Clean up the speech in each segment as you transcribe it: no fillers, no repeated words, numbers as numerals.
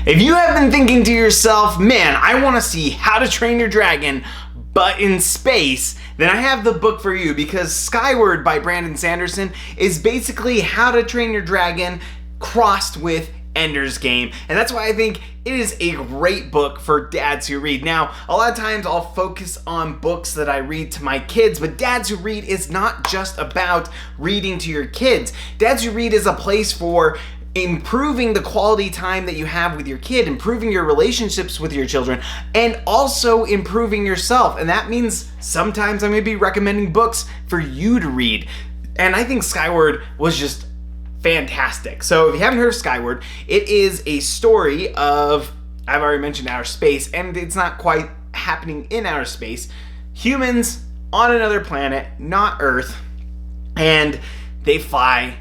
If you have been thinking to yourself, man, I want to see How to Train Your Dragon, but in space, then I have the book for you, because Skyward by Brandon Sanderson is basically How to Train Your Dragon crossed with Ender's Game. And that's why I think it is a great book for dads who read. Now, a lot of times I'll focus on books that I read to my kids, but Dads Who Read is not just about reading to your kids. Dads Who Read is a place for improving the quality time that you have with your kid, improving your relationships with your children, and also improving yourself. And that means sometimes I may be recommending books for you to read. And I think Skyward was just fantastic. So if you haven't heard of Skyward, it is a story of, I've already mentioned outer space, and it's not quite happening in outer space. Humans on another planet, not Earth, and they fly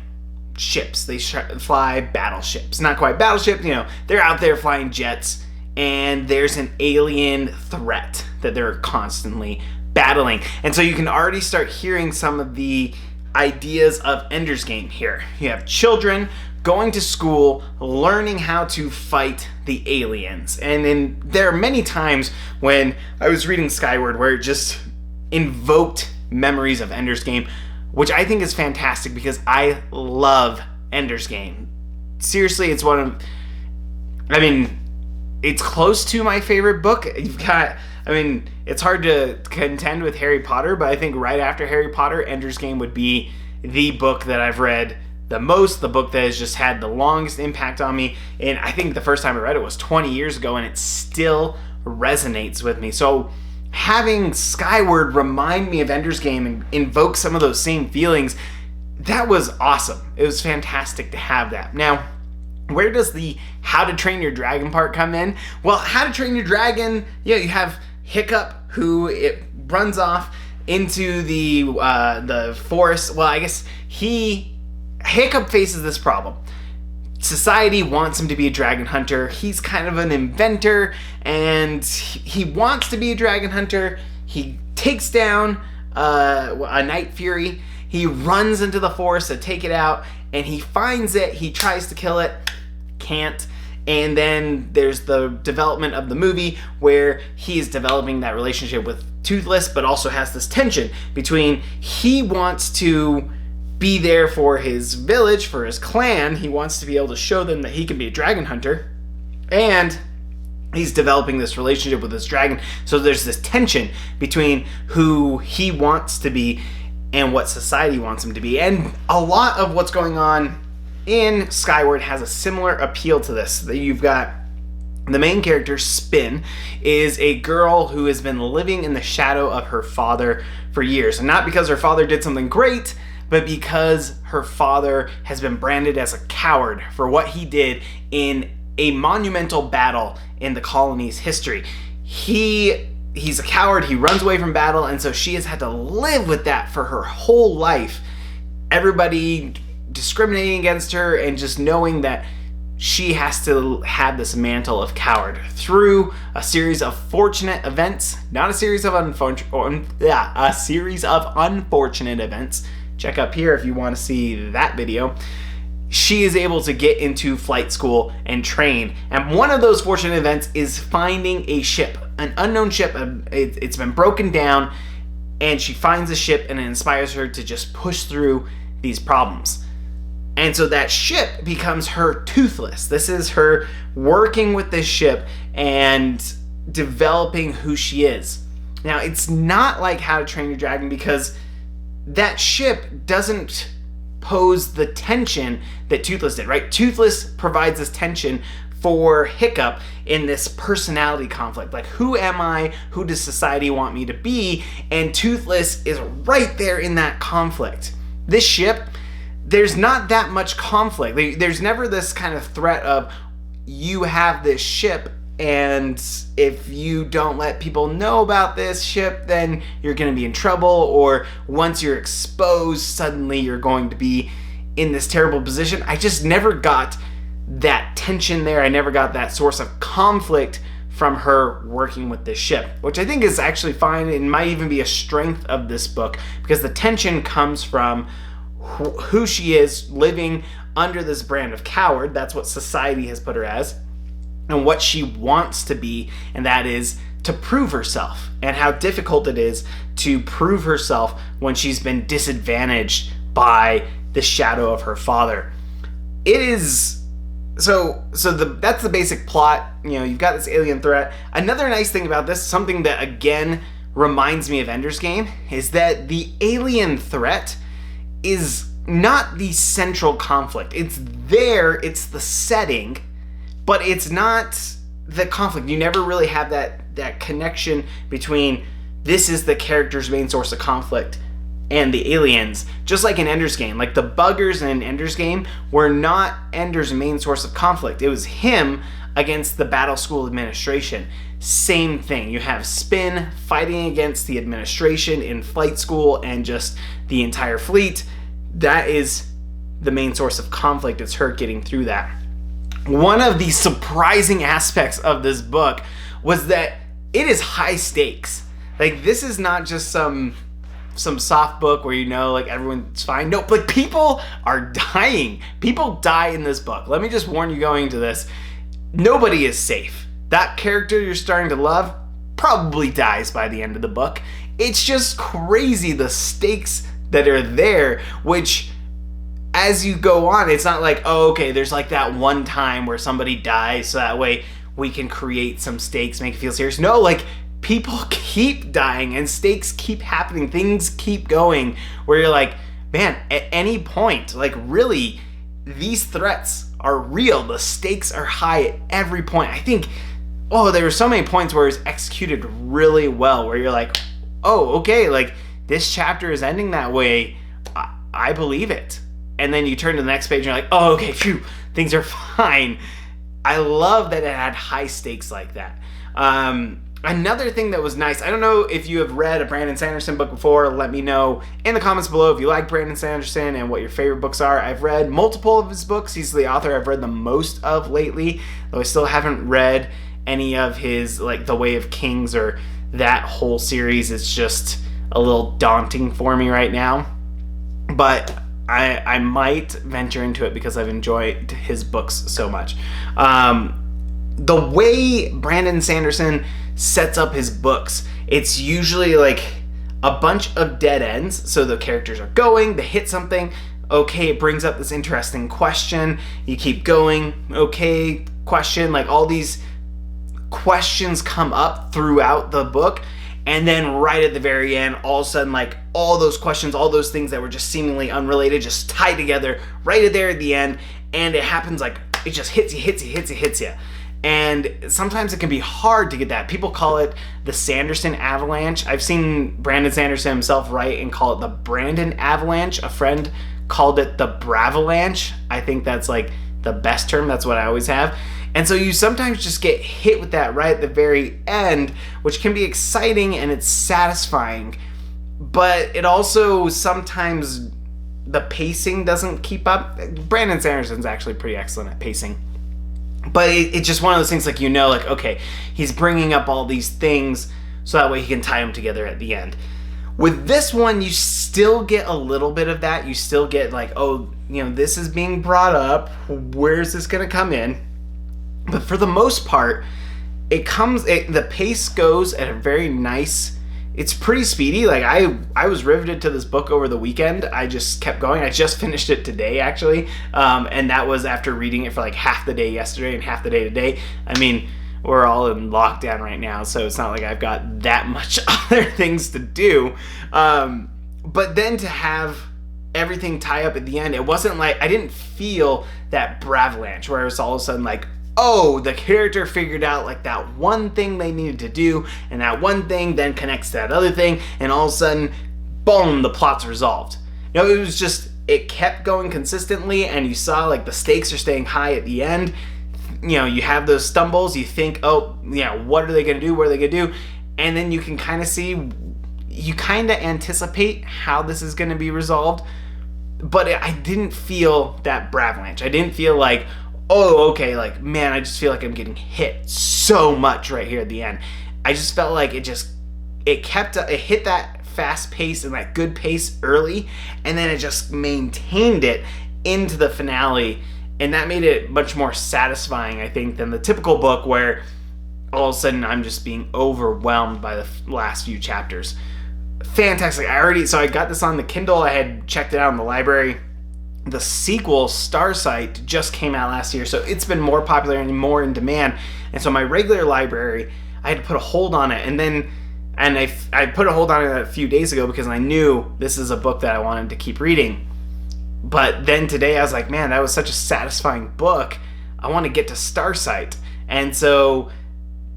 ships. They fly battleships. Not quite battleships, they're out there flying jets, and there's an alien threat that they're constantly battling. And so you can already start hearing some of the ideas of Ender's Game here. You have children going to school, learning how to fight the aliens. And then there are many times when I was reading Skyward where it just invoked memories of Ender's Game, which I think is fantastic because I love Ender's Game. Seriously, it's it's close to my favorite book. It's hard to contend with Harry Potter, but I think right after Harry Potter, Ender's Game would be the book that I've read the most, the book that has just had the longest impact on me. And I think the first time I read it was 20 years ago, and it still resonates with me. So having Skyward remind me of Ender's Game and invoke some of those same feelings, that was awesome. It was fantastic to have that. Now, where does the How to Train Your Dragon part come in? Well, How to Train Your Dragon, you have Hiccup, who it runs off into the forest. Well, I guess Hiccup faces this problem. Society wants him to be a dragon hunter. He's kind of an inventor, and he wants to be a dragon hunter. He takes down a night fury. He runs into the forest to take it out, and he finds it. He tries to kill it, can't. And then there's the development of the movie where he's developing that relationship with Toothless, but also has this tension between he wants to be there for his village, for his clan. He wants to be able to show them that he can be a dragon hunter, and he's developing this relationship with this dragon. So there's this tension between who he wants to be and what society wants him to be. And a lot of what's going on in Skyward has a similar appeal to this. You've got the main character, Spin, is a girl who has been living in the shadow of her father for years. And not because her father did something great, but because her father has been branded as a coward for what he did in a monumental battle in the colony's history. He's a coward, he runs away from battle, and so she has had to live with that for her whole life. Everybody discriminating against her, and just knowing that she has to have this mantle of coward through a series of fortunate events, not a series of a series of unfortunate events. Check up here if you want to see that video. She is able to get into flight school and train. And one of those fortunate events is finding a ship, an unknown ship. It's been broken down, and she finds a ship, and it inspires her to just push through these problems. And so that ship becomes her Toothless. This is her working with this ship and developing who she is. Now, it's not like How to Train Your Dragon, because that ship doesn't pose the tension that Toothless did, right? Toothless provides this tension for Hiccup in this personality conflict. Like, who am I? Who does society want me to be? And Toothless is right there in that conflict. This ship, there's not that much conflict. There's never this kind of threat of, you have this ship, and if you don't let people know about this ship, then you're going to be in trouble, or once you're exposed, suddenly you're going to be in this terrible position. I just never got that tension there. I never got that source of conflict from her working with this ship, which I think is actually fine. It might even be a strength of this book, because the tension comes from who she is, living under this brand of coward. That's what society has put her as. and what she wants to be, and that is to prove herself, and how difficult it is to prove herself when she's been disadvantaged by the shadow of her father. It is that's the basic plot. You've got this alien threat. Another nice thing about this, something that again reminds me of Ender's Game, is that the alien threat is not the central conflict. It's there, it's the setting, but it's not the conflict. You never really have that connection between this is the character's main source of conflict and the aliens. Just like in Ender's Game, like the buggers in Ender's Game were not Ender's main source of conflict. It was him against the Battle School administration. Same thing. You have Spin fighting against the administration in Flight School and just the entire fleet. That is the main source of conflict. It's her getting through that. One of the surprising aspects of this book was that it is high stakes. Like, this is not just some soft book where like everyone's fine. No, like people are dying. People die in this book. Let me just warn you going into this. Nobody is safe. That character you're starting to love probably dies by the end of the book. It's just crazy the stakes that are there, which as you go on, it's not like, oh, okay, there's like that one time where somebody dies so that way we can create some stakes, make it feel serious. No, like people keep dying and stakes keep happening. Things keep going where you're like, man, at any point, like really, these threats are real. The stakes are high at every point. I think, there were so many points where it was executed really well, where you're like, oh, okay, like this chapter is ending that way. I believe it. And then you turn to the next page and you're like, oh, okay, phew, things are fine. I love that it had high stakes like that. Another thing that was nice, I don't know if you have read a Brandon Sanderson book before. Let me know in the comments below if you like Brandon Sanderson and what your favorite books are. I've read multiple of his books. He's the author I've read the most of lately, though I still haven't read any of his, like The Way of Kings or that whole series. It's just a little daunting for me right now. But I might venture into it because I've enjoyed his books so much. The way Brandon Sanderson sets up his books, it's usually like a bunch of dead ends. So the characters are going, they hit something, okay, it brings up this interesting question, you keep going, okay, question, like all these questions come up throughout the book, and then right at the very end, all of a sudden, like all those questions, all those things that were just seemingly unrelated just tie together right there at the end, and it happens like it just hits you. And sometimes it can be hard to get that. People call it the Sanderson Avalanche. I've seen Brandon Sanderson himself write and call it the Brandon Avalanche. A friend called it the Bravalanche. I think that's like the best term. That's what I always have. And so you sometimes just get hit with that right at the very end, which can be exciting and it's satisfying. But it also sometimes the pacing doesn't keep up. Brandon Sanderson's actually pretty excellent at pacing. But it's just one of those things like, like, okay, he's bringing up all these things so that way he can tie them together at the end. With this one, you still get a little bit of that. You still get like, this is being brought up. Where's this going to come in? But for the most part, the pace goes at a very nice, it's pretty speedy. Like I was riveted to this book over the weekend. I just kept going. I just finished it today, actually. And that was after reading it for like half the day yesterday and half the day today. I mean, we're all in lockdown right now, so it's not like I've got that much other things to do. But then to have everything tie up at the end, it wasn't like, I didn't feel that Bravalanche where it was all of a sudden like, oh, the character figured out like that one thing they needed to do, and that one thing then connects to that other thing, and all of a sudden, boom, the plot's resolved. It was just, it kept going consistently, and you saw like the stakes are staying high at the end. You have those stumbles, you think, oh, what are they going to do? What are they going to do? And then you can kind of see, you kind of anticipate how this is going to be resolved, but I didn't feel that Bravalanche. I didn't feel like, oh, okay, like, man, I just feel like I'm getting hit so much right here at the end. I just felt like it hit that fast pace and that good pace early, and then it just maintained it into the finale, And that made it much more satisfying, I think, than the typical book where all of a sudden I'm just being overwhelmed by the last few chapters. Fantastic. So I got this on the Kindle. I had checked it out in the library. The sequel, Starsight, just came out last year, so it's been more popular and more in demand. And so my regular library, I had to put a hold on it. And I put a hold on it a few days ago because I knew this is a book that I wanted to keep reading. But then today I was like, man, that was such a satisfying book. I want to get to Starsight. And so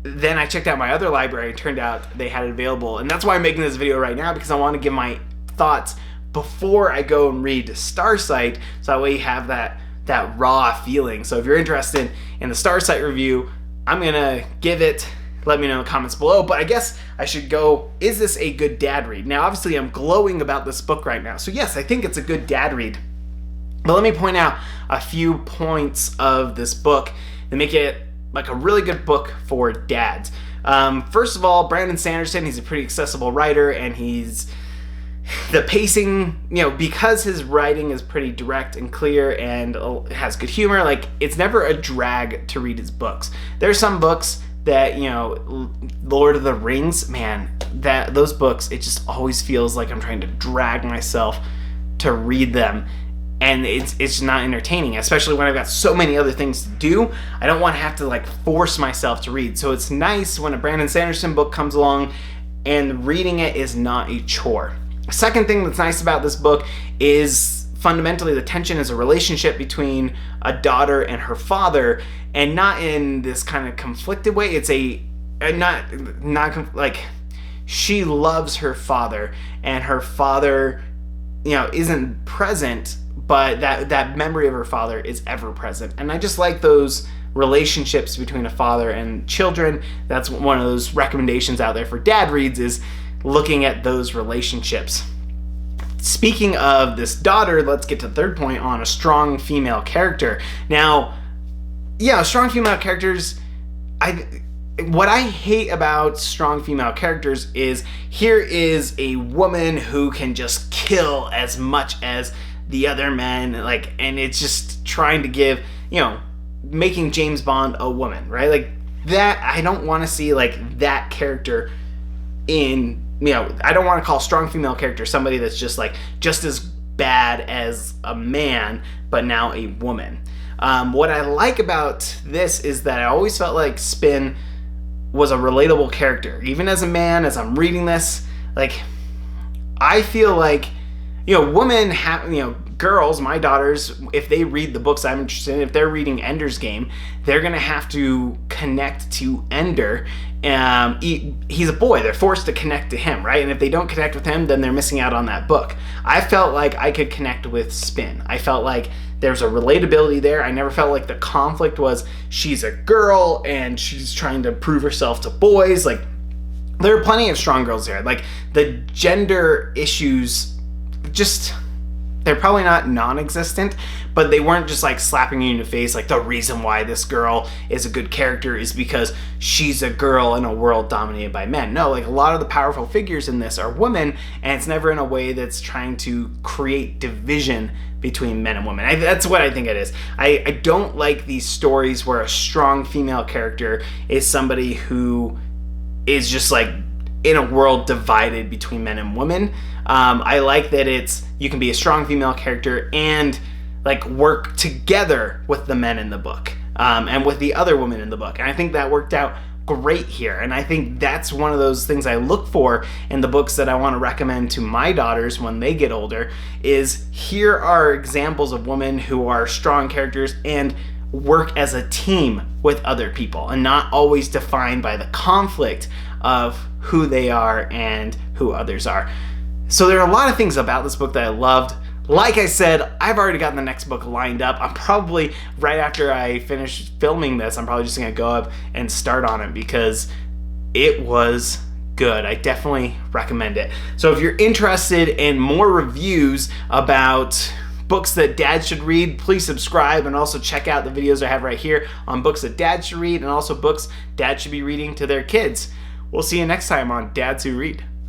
then I checked out my other library. It turned out they had it available. And that's why I'm making this video right now, because I want to give my thoughts before I go and read Starsight, so that way you have that raw feeling. So if you're interested in the Starsight review, I'm gonna give it. Let me know in the comments below. But I guess I should go, is this a good dad read? Now, obviously, I'm glowing about this book right now. So yes, I think it's a good dad read. But let me point out a few points of this book that make it like a really good book for dads. First of all, Brandon Sanderson, he's a pretty accessible writer, and the pacing, because his writing is pretty direct and clear and has good humor, like, it's never a drag to read his books. There's some books that, Lord of the Rings, man, those books, it just always feels like I'm trying to drag myself to read them. And it's not entertaining, especially when I've got so many other things to do. I don't want to have to force myself to read. So it's nice when a Brandon Sanderson book comes along and reading it is not a chore. Second thing that's nice about this book is fundamentally the tension is a relationship between a daughter and her father, and not in this kind of conflicted way. It's she loves her father, and her father, isn't present, but that memory of her father is ever present. And I just like those relationships between a father and children. That's one of those recommendations out there for dad reads, is looking at those relationships. Speaking of this daughter, let's get to the third point on a strong female character. Now, strong female characters, what I hate about strong female characters is here is a woman who can just kill as much as the other men, and it's just trying to give, making James Bond a woman, right? Like that, I don't want to see that character in, I don't want to call strong female character somebody that's just as bad as a man, but now a woman. What I like about this is that I always felt like Spin was a relatable character. Even as a man, as I'm reading this, I feel like, women have, girls, my daughters, if they read the books I'm interested in, if they're reading Ender's Game, they're going to have to connect to Ender. He's a boy. They're forced to connect to him, right? And if they don't connect with him, then they're missing out on that book. I felt like I could connect with Spin. I felt like there's a relatability there. I never felt like the conflict was she's a girl and she's trying to prove herself to boys. There are plenty of strong girls there. The gender issues, they're probably not non-existent, but they weren't just slapping you in the face the reason why this girl is a good character is because she's a girl in a world dominated by men. No, a lot of the powerful figures in this are women, and it's never in a way that's trying to create division between men and women. That's what I think it is. I don't like these stories where a strong female character is somebody who is just in a world divided between men and women. I like that you can be a strong female character and work together with the men in the book and with the other women in the book. And I think that worked out great here. And I think that's one of those things I look for in the books that I want to recommend to my daughters when they get older, is here are examples of women who are strong characters and work as a team with other people and not always defined by the conflict of who they are and who others are. So there are a lot of things about this book that I loved. Like I said, I've already got the next book lined up. I'm probably, right after I finish filming this, I'm probably just going to go up and start on it because it was good. I definitely recommend it. So if you're interested in more reviews about books that dads should read, please subscribe and also check out the videos I have right here on books that dads should read and also books dads should be reading to their kids. We'll see you next time on Dads Who Read.